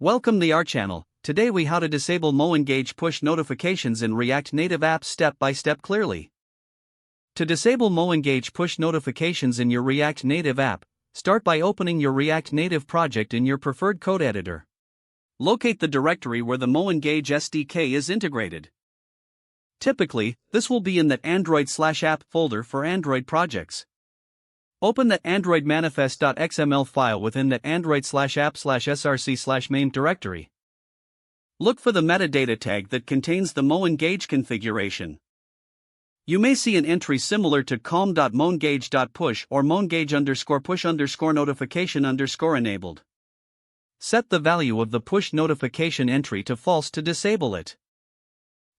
Welcome to our channel. Today we how to disable MoEngage push notifications in React Native apps step by step clearly. To disable MoEngage push notifications in your React Native app, start by opening your React Native project in your preferred code editor. Locate the directory where the MoEngage SDK is integrated. Typically, this will be in the Android/app folder for Android projects. Open the Android manifest.xml file within the Android/app/src/main directory. Look for the metadata tag that contains the MoEngage configuration. You may see an entry similar to com.moengage.push or moengage_push_notification_enabled. Set the value of the push notification entry to false to disable it.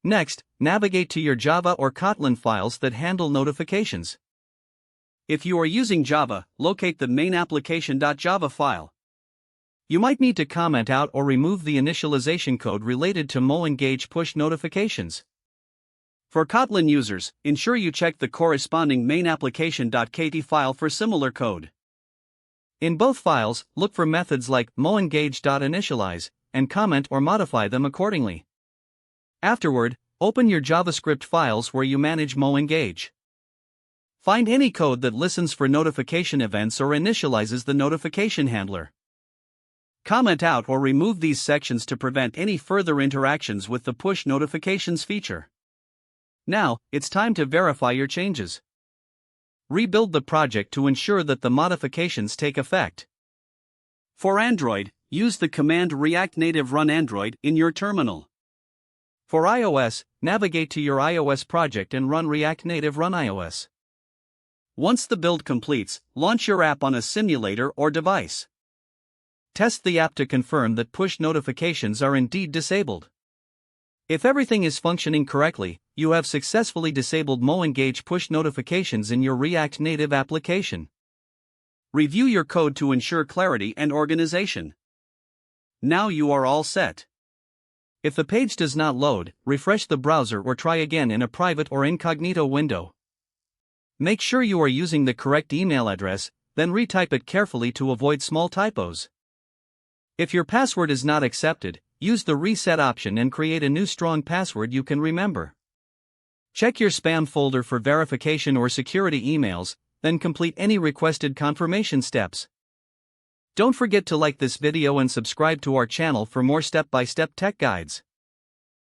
Next, navigate to your Java or Kotlin files that handle notifications. If you are using Java, locate the main application.java file. You might need to comment out or remove the initialization code related to MoEngage push notifications. For Kotlin users, ensure you check the corresponding main application.kt file for similar code. In both files, look for methods like moengage.initialize and comment or modify them accordingly. Afterward, open your JavaScript files where you manage MoEngage. Find any code that listens for notification events or initializes the notification handler. Comment out or remove these sections to prevent any further interactions with the push notifications feature. Now, it's time to verify your changes. Rebuild the project to ensure that the modifications take effect. For Android, use the command React Native run Android in your terminal. For iOS, navigate to your iOS project and run React Native run iOS. Once the build completes, launch your app on a simulator or device. Test the app to confirm that push notifications are indeed disabled. If everything is functioning correctly, you have successfully disabled MoEngage push notifications in your React Native application. Review your code to ensure clarity and organization. Now you are all set. If the page does not load, refresh the browser or try again in a private or incognito window. Make sure you are using the correct email address, then retype it carefully to avoid small typos. If your password is not accepted, use the reset option and create a new strong password you can remember. Check your spam folder for verification or security emails, then complete any requested confirmation steps. Don't forget to like this video and subscribe to our channel for more step-by-step tech guides.